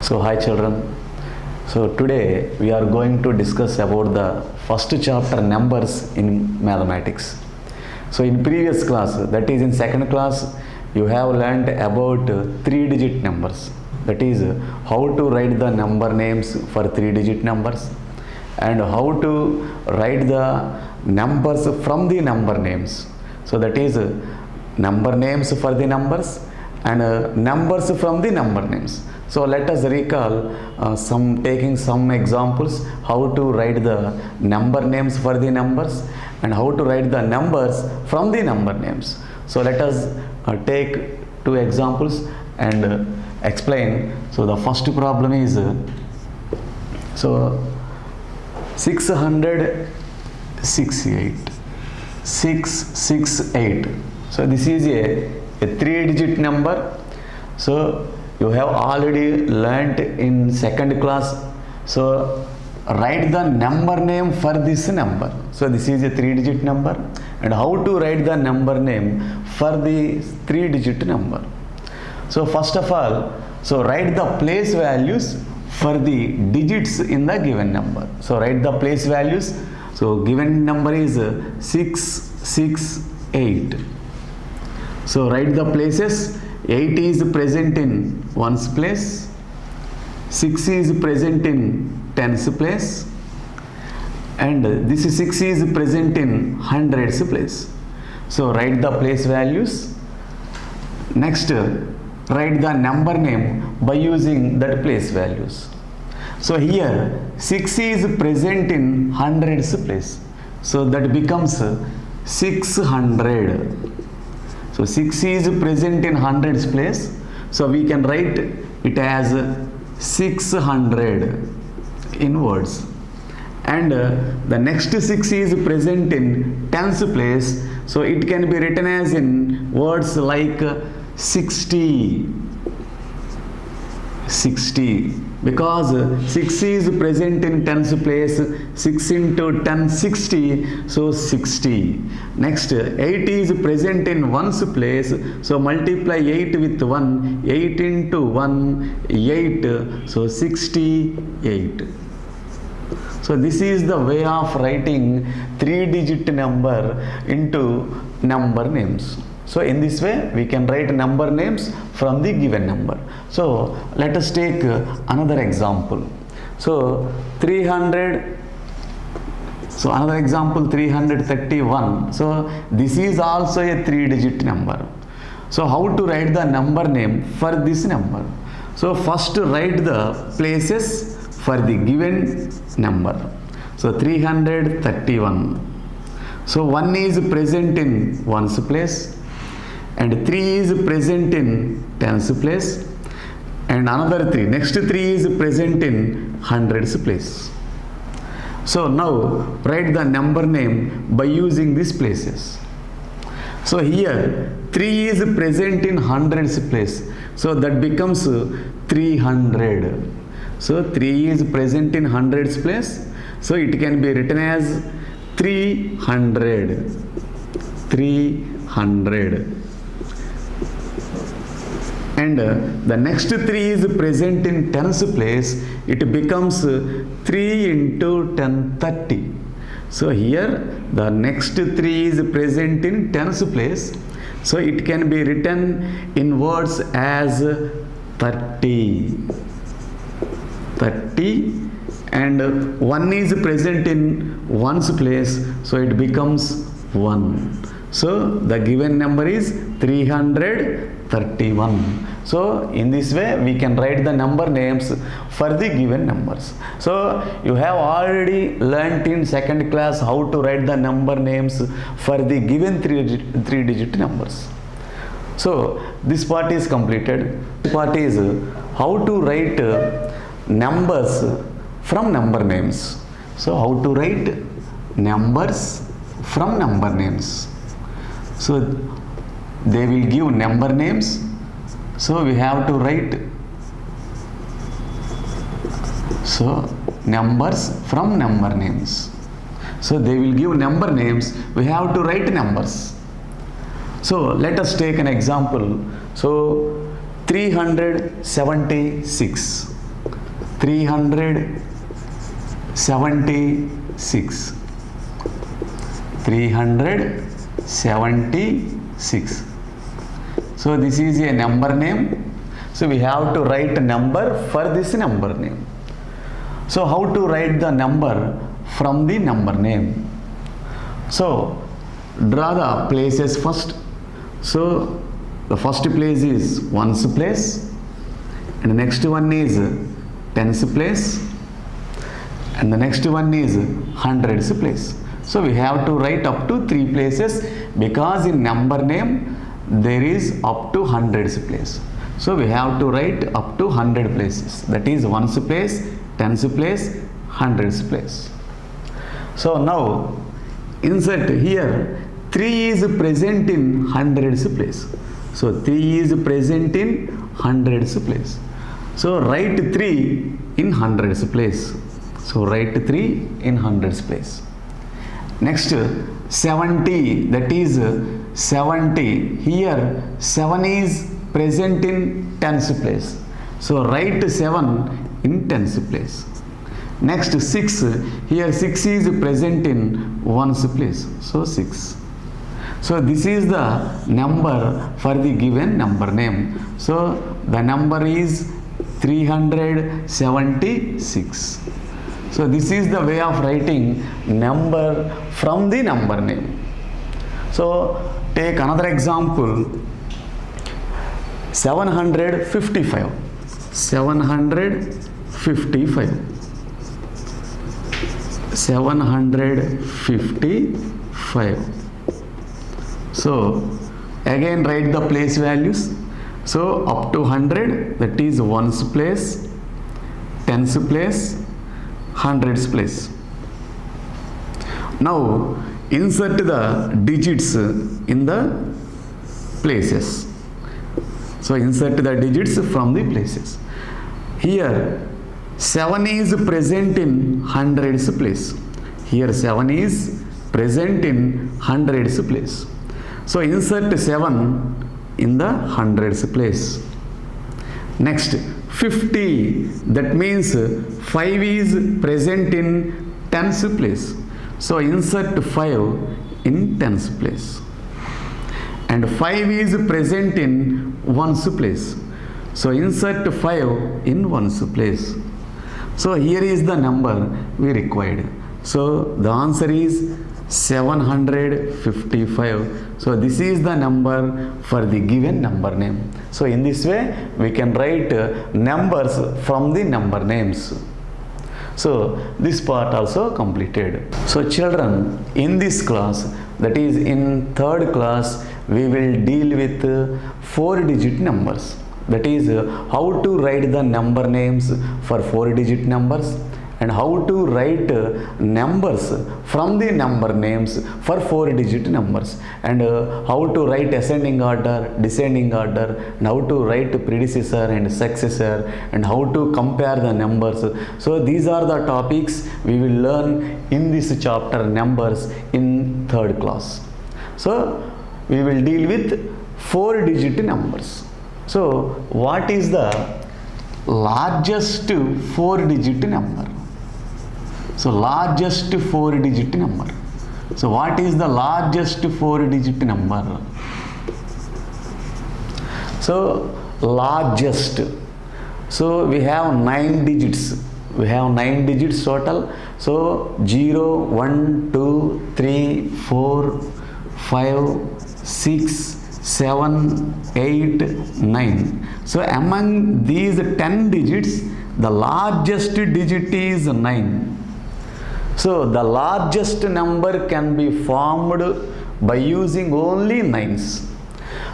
So hi children. So today we are going to discuss about the first chapter numbers in mathematics. So in previous class, that is in second class, you have learned about 3-digit numbers. That is how to write the number names for 3-digit numbers and how to write the numbers from the number names. So that is number names for the numbers and numbers from the number names. So let us recall taking some examples how to write the number names for the numbers and how to write the numbers from the number names. So let us take two examples and explain. So the first problem is 668. 668. So this is a 3-digit number. So you have already learnt in second class. So write the number name for this number. So this is a 3-digit number, and how to write the number name for the 3-digit number. So first of all, so write the place values for the digits in the given number. So write the place values. So given number is 668. So write the places. 8 is present in ones place, 6 is present in tens place, and this 6 is present in hundreds place. So write the place values. Next, write the number name by using that place values. So here 6 is present in hundreds place, so that becomes 600. So 6 is present in hundreds place, so we can write it as 600 in words. And the next 6 is present in tens place, so it can be written as in words like 60, because 6 is present in tens place, 6 into 10, 60, so 60. Next, 8 is present in ones place, so multiply 8 with 1, 8 into 1, 8, so 68. So this is the way of writing 3-digit number into number names. So in this way we can write number names from the given number. So let us take another example. So 300. So another example 331. So this is also a 3-digit number. So how to write the number name for this number? So first write the places for the given number. So 331. So 1 is present in ones place, and 3 is present in tens place, and another 3, next 3 is present in hundreds place. So now write the number name by using these places. So here 3 is present in hundreds place, so that becomes 300. So 3 is present in hundreds place, so it can be written as 300. And the next 3 is present in tens place, it becomes 3 into 10, 30. So here the next 3 is present in tens place, so it can be written in words as 30, and 1 is present in ones place, so it becomes 1. So the given number is 331. So in this way we can write the number names for the given numbers. So you have already learnt in second class how to write the number names for the given 3-digit numbers. So this part is completed. This part is how to write numbers from number names. So how to write numbers from number names. So they will give number names, so we have to write numbers from number names. So they will give number names, we have to write numbers. So let us take an example. So 376. 376. 376. So this is a number name. So we have to write a number for this number name. So how to write the number from the number name? So draw the places first. So the first place is ones place, and the next one is tens place, and the next one is hundreds place. So we have to write up to 3 places, because in number name there is up to hundreds place. So we have to write up to 100 places, that is ones place, tens place, hundreds place. So now insert here 3 is present in hundreds place. So 3 is present in hundreds place. So write 3 in hundreds place. So write 3 in hundreds place. Next 70, that is 70. Here 7 is present in tens place. So write 7 in tens place. Next 6, here 6 is present in ones place. So 6. So this is the number for the given number name. So the number is 376. So this is the way of writing number from the number name. So take another example. 755. 755. 755. So again write the place values. So up to 100, that is ones place, tens place, hundreds place. Now insert the digits in the places. So insert the digits from the places. Here 7 is present in hundreds place. Here 7 is present in hundreds place. So insert 7 in the hundreds place. Next 50, that means 5 is present in tens place. So insert 5 in tens place. And 5 is present in ones place. So insert 5 in ones place. So here is the number we required. So the answer is 755. So this is the number for the given number name. So in this way we can write numbers from the number names. So this part also completed. So children, in this class, that is in 3rd class, we will deal with 4-digit numbers. That is how to write the number names for 4-digit numbers, and how to write numbers from the number names for 4-digit numbers, and how to write ascending order, descending order, and how to write predecessor and successor, and how to compare the numbers. So these are the topics we will learn in this chapter numbers in 3rd class. So we will deal with 4-digit numbers. So what is the largest 4-digit number? So largest 4-digit number. So what is the largest 4-digit number? So largest. So we have 9 digits. We have 9 digits total. So 0, 1, 2, 3, 4, 5, 6, 7, 8, 9. So among these 10 digits, the largest digit is 9. So the largest number can be formed by using only 9s.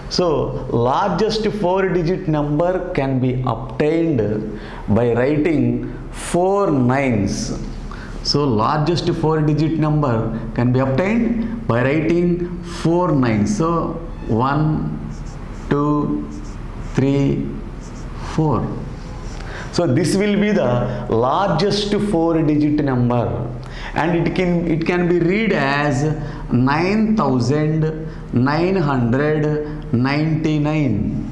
So largest 4-digit number can be obtained by writing 4 9s. So largest 4-digit number can be obtained by writing 4 9s. So 1, 2, 3, 4. So this will be the largest 4-digit number, and it can be read as 9,999.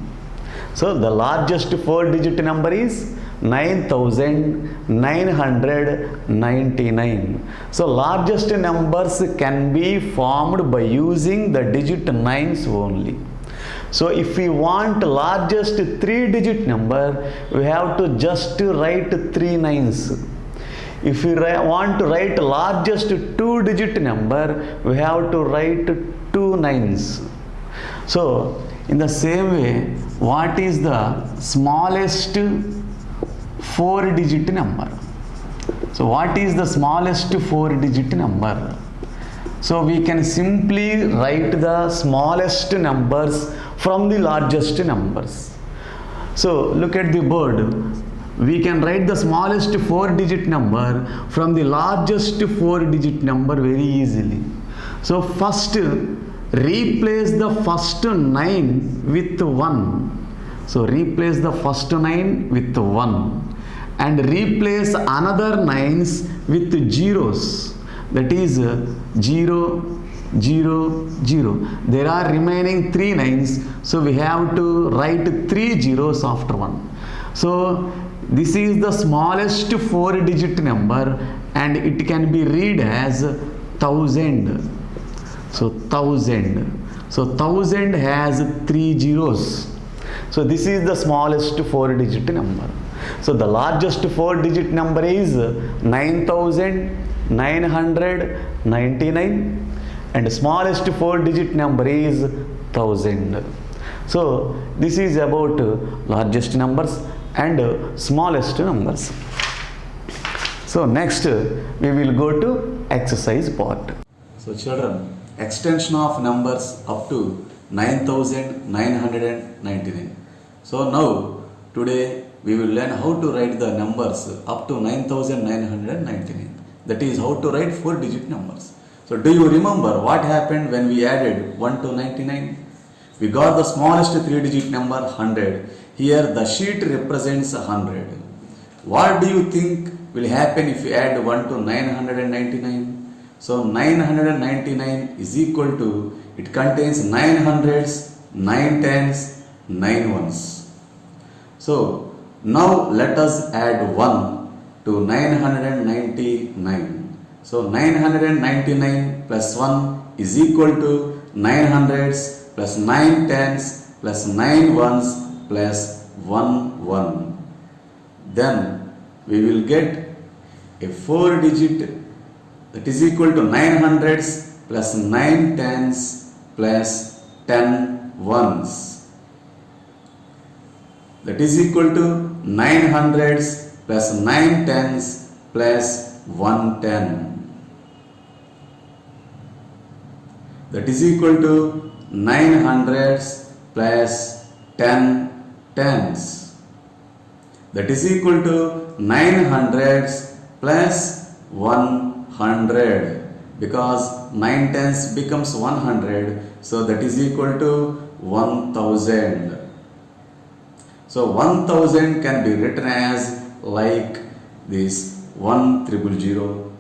So the largest 4-digit number is 9999. So largest numbers can be formed by using the digit 9s only. So if we want largest 3-digit number, we have to just write 3 9s. If we want to write largest 2-digit number, we have to write 2 9s. So in the same way, what is the smallest 4-digit number? So what is the smallest 4-digit number? So we can simply write the smallest numbers from the largest numbers. So look at the board. We can write the smallest 4-digit number from the largest 4-digit number very easily. So first, replace the first 9 with 1. So replace the first 9 with 1 and replace another 9s with zeros. That is 0, 0, 0. There are remaining 3 9s. So we have to write 3 zeros after 1. So this is the smallest 4-digit number and it can be read as 1000. So 1000. So 1000 has 3 zeros. So this is the smallest 4-digit number. So the largest 4-digit number is 9999 and the smallest 4-digit number is 1000. So this is about largest numbers and smallest numbers. So next we will go to exercise part. So children, extension of numbers up to 9999. So now today we will learn how to write the numbers up to 9999. That is how to write 4-digit numbers. So do you remember what happened when we added 1 to 99? We got the smallest 3-digit number 100. Here the sheet represents 100. What do you think will happen if you add 1 to 999? So 999 is equal to, it contains 9 hundreds, 9 tens, 9 ones. So now let us add 1 to 999. So 999 plus 1 is equal to 9 hundreds plus 9 tens plus 9 ones plus 1 1. Then we will get a 4-digit that is equal to 9 hundreds plus 9 tens plus 10 ones. That is equal to 9 hundreds plus 9 tens plus 110. That is equal to 9 hundreds plus 10 tens. That is equal to 9 hundreds plus 100 because 9 tens becomes 100. So that is equal to 1000. So 1000 can be written as like this 1000.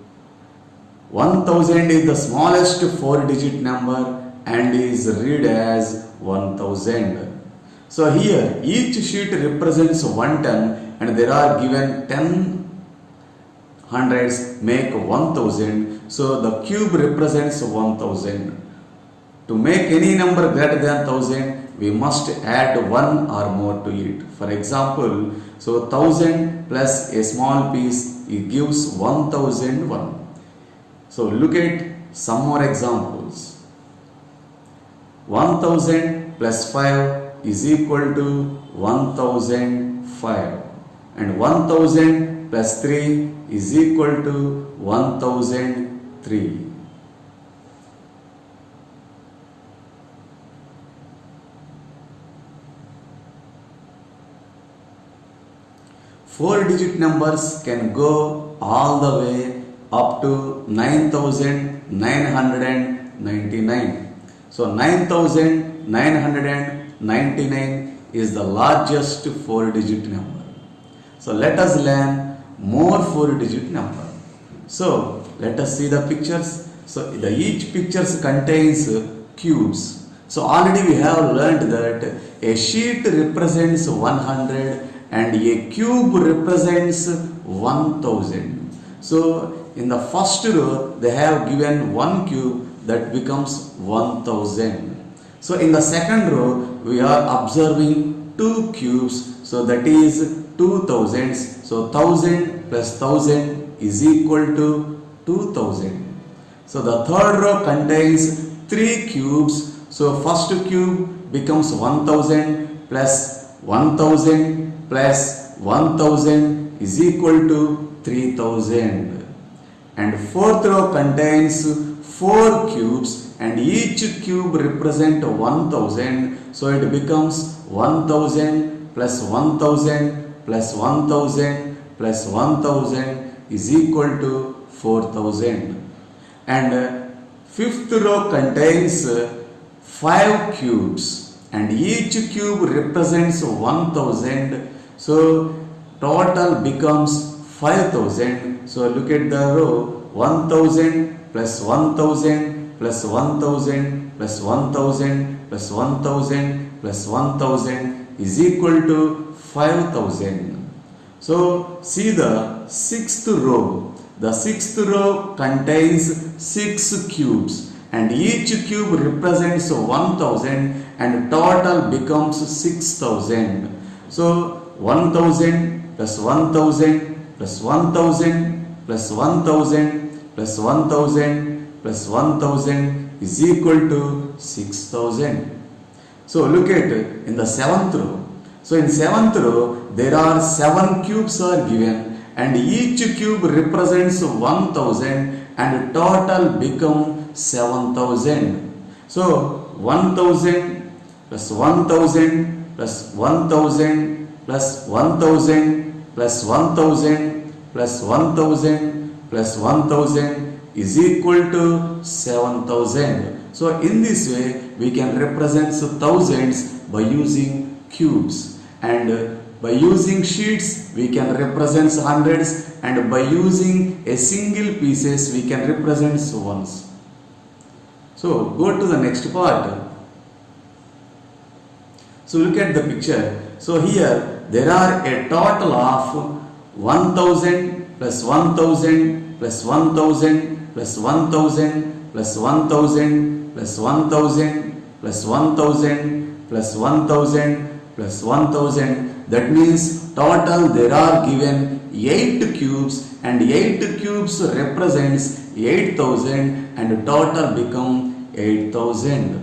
1000 is the smallest 4-digit number and is read as 1000. So here each sheet represents 110 and there are given 10 hundreds make 1000. So the cube represents 1000. To make any number greater than 1000, we must add 1 or more to it. For example, so 1000 plus a small piece, it gives 1001. So look at some more examples. 1000 plus 5 is equal to 1005 and 1000 plus 3 is equal to 1003. Four-digit numbers can go all the way up to 9999. So 9999 is the largest 4-digit number. So let us learn more 4-digit number. So let us see the pictures. So each pictures contains cubes. So already we have learned that a sheet represents 100 and a cube represents 1000. So in the first row they have given one cube, that becomes 1000. So in the second row we are observing two cubes, so that is 2000. So 1000 plus 1000 is equal to 2000. So the third row contains three cubes. So first cube becomes 1000 plus 1000 plus 1000 is equal to 3000. And fourth row contains four cubes, and each cube represent 1000. So it becomes 1000 plus 1000 plus 1000 plus 1000 is equal to 4000. And fifth row contains five cubes, and each cube represents 1000. So total becomes 5000. So look at the row, 1000 plus 1000 plus 1000 plus 1000 plus 1000 plus 1000 is equal to 5000. So see the sixth row. The sixth row contains six cubes, and each cube represents 1000, and total becomes 6000. So 1000 plus 1000 plus 1000 plus 1000 plus 1000 plus 1000 is equal to 6000. So look at in the seventh row. So in seventh row there are seven cubes are given, and each cube represents 1000, and total become 7000. So 1000 plus 1000 plus 1000 plus 1000 plus 1000 plus 1000 plus 1000 is equal to 7000. So in this way we can represent thousands by using cubes, and by using sheets we can represent hundreds, and by using a single pieces we can represent ones. So go to the next part. So look at the picture. So here there are a total of 1000 plus 1000 plus 1000 plus 1000 plus 1000 plus 1000 plus 1000 plus 1000 plus 1000. That means total there are given 8 cubes, and 8 cubes represents 8000, and total become 8000.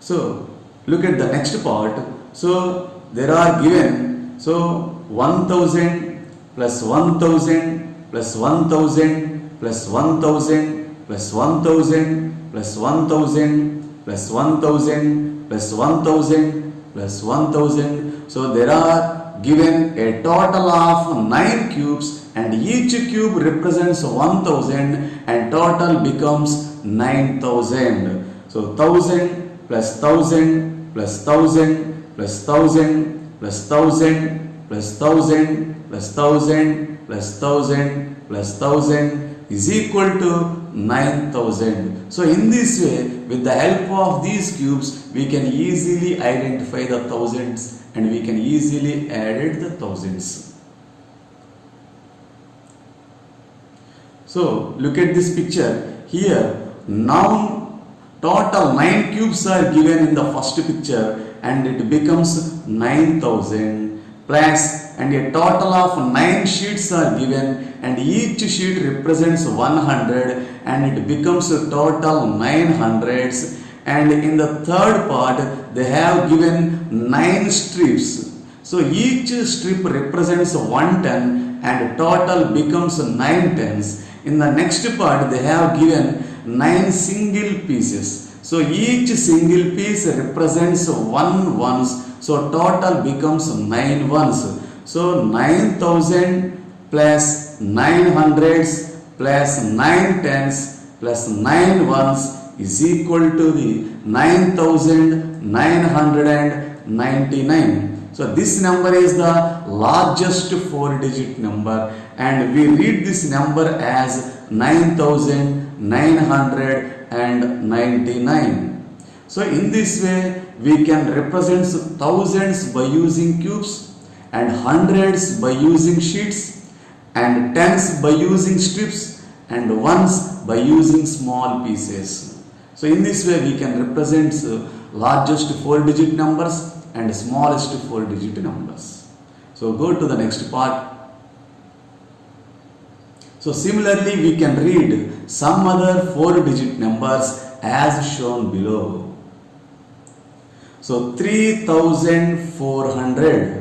So look at the next part. So there are given 1000 plus 1000 plus 1000 plus 1000 plus 1000 plus 1000 plus 1000 plus 1000 plus 1000. So there are given a total of 9 cubes, and each cube represents 1000, and total becomes 9000. So 1000 plus 1000 plus 1000 plus 1000 plus 1000 plus 1000 plus 1000 plus 1000 plus 1000 is equal to 9000. So in this way, with the help of these cubes, we can easily identify the thousands, and we can easily add the thousands. So look at this picture. Here now total 9 cubes are given in the first picture, and it becomes 9000 plus, and a total of 9 sheets are given, and each sheet represents 100, and it becomes a total 900s. And in the third part they have given 9 strips. So each strip represents 1 ton, and total becomes 9 tons. In the next part they have given 9 single pieces. So each single piece represents 1 ones. So total becomes 9 ones. So 9000 plus 900s plus 9 tens plus 9 ones is equal to the 9999. So this number is the largest 4-digit number, and we read this number as 9999. So in this way we can represent thousands by using cubes, and hundreds by using sheets, and tens by using strips, and ones by using small pieces. So in this way we can represent largest 4-digit numbers and smallest 4-digit numbers. So go to the next part. So similarly we can read some other 4-digit numbers as shown below. So 3400,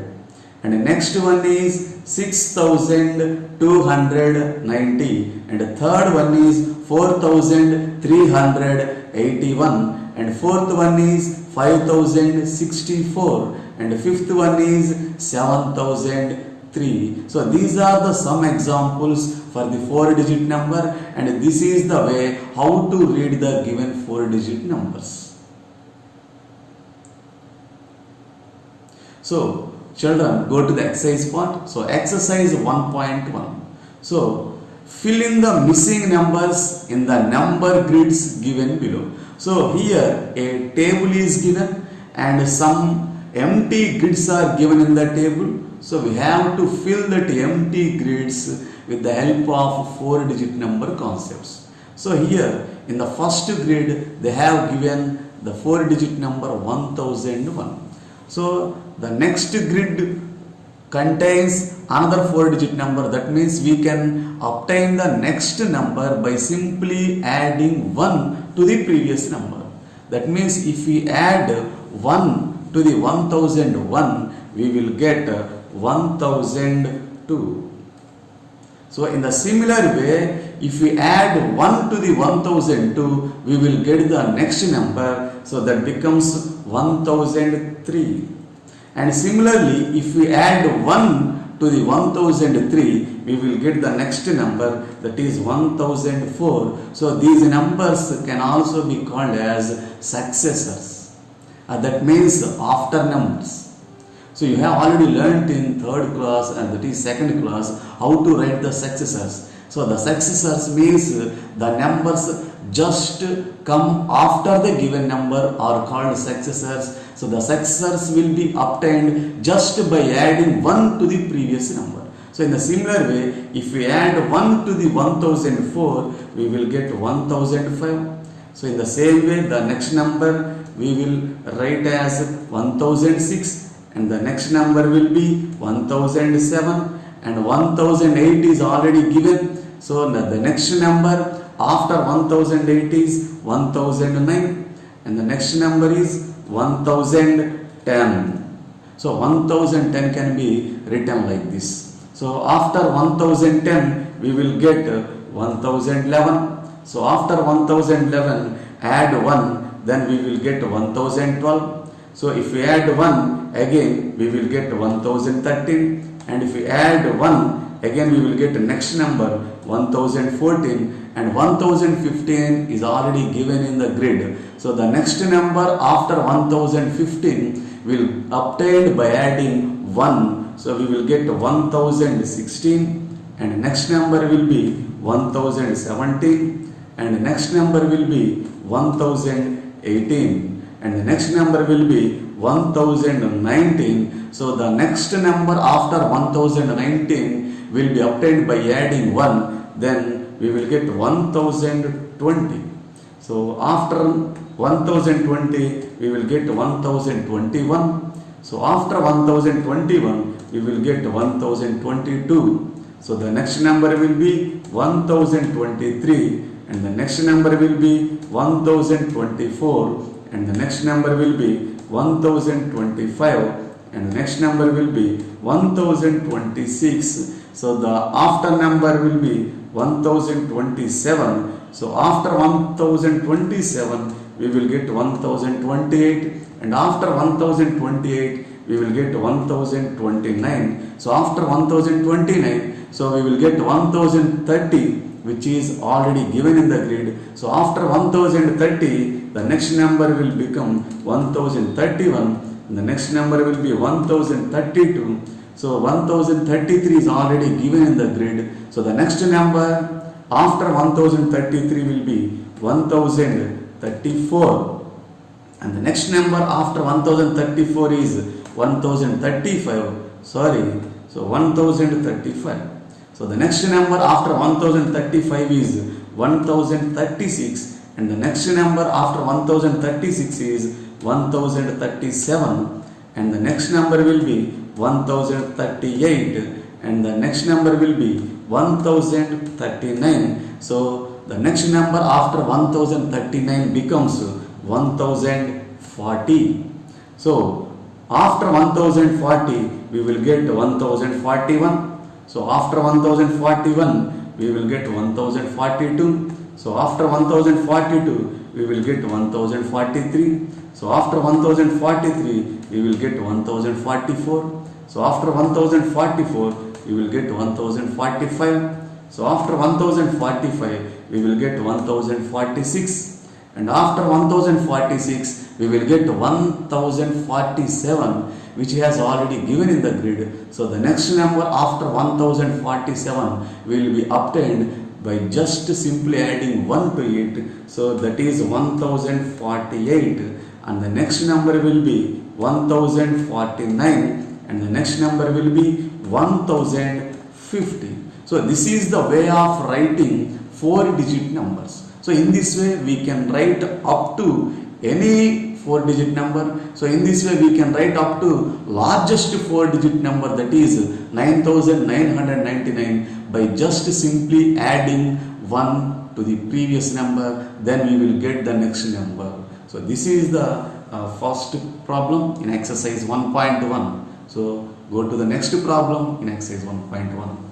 and the next one is 6290, and the third one is 4381, and fourth one is 5064, and the fifth one is 7003. So these are the some examples for the 4-digit number, and this is the way how to read the given 4-digit numbers. So children, go to the exercise part. So exercise 1.1. So fill in the missing numbers in the number grids given below. So here a table is given and some empty grids are given in the table. So we have to fill that empty grids with the help of 4-digit number concepts. So here in the first grid they have given the 4-digit number 1001. So the next grid contains another 4-digit number. That means we can obtain the next number by simply adding 1 to the previous number. That means if we add 1 to the 1001, we will get 1002. So in the similar way, if we add 1 to the 1002, we will get the next number. So that becomes 1003. And similarly, if we add 1 to the 1003, we will get the next number, that is 1004. So these numbers can also be called as successors. That means after numbers. So you have already learnt in 3rd class and that is 2nd class how to write the successors. So the successors means the numbers just come after the given number are called successors. So the successors will be obtained just by adding 1 to the previous number. So in the similar way, if we add 1 to the 1004, we will get 1005. So in the same way, the next number we will write as 1006, and the next number will be 1007, and 1008 is already given. So the next number after 1008 is 1009, and the next number is 1010. So 1010 can be written like this. So after 1010 we will get 1011. So after 1011 add 1, then we will get 1012. So if we add 1 again we will get 1013, and if we add 1 again we will get the next number 1014, and 1015 is already given in the grid. So the next number after 1015 will obtained by adding 1. So we will get 1016, and the next number will be 1017, and the next number will be 1018, and the next number will be 1019. So the next number after 1019 will be obtained by adding 1. Then we will get 1020. So after 1020 we will get 1021. So after 1021 we will get 1022. So the next number will be 1023, and the next number will be 1024, and the next number will be 1025, and the next number will be 1026. So the after number will be 1027. So after 1027 we will get 1028, and after 1028 we will get 1029. So after 1029, so we will get 1030, which is already given in the grid. So after 1030, the next number will become 1031, and the next number will be 1032. So 1033 is already given in the grid. So the next number after 1033 will be 1034, and the next number after 1034 is 1035, So 1035. So the next number after 1035 is 1036, and the next number after 1036 is 1037, and the next number will be 1038, and the next number will be 1039. So the next number after 1039 becomes 1040. So after 1040 we will get 1041. So after 1041 we will get 1042. So after 1042 we will get 1043. So after 1043 we will get 1044. So after 1044 we will get 1045. So after 1045 we will get 1046, and after 1046 we will get 1047, which he has already given in the grid. So the next number after 1047 will be obtained by just simply adding 1 to it. So that is 1048, and the next number will be 1049, and the next number will be 1050. So this is the way of writing 4-digit numbers. So in this way we can write up to any 4-digit number. So in this way we can write up to largest 4-digit number, that is 9999, by just simply adding 1 to the previous number. Then we will get the next number. So this is the first problem in exercise 1.1. So go to the next problem in exercise 1.1.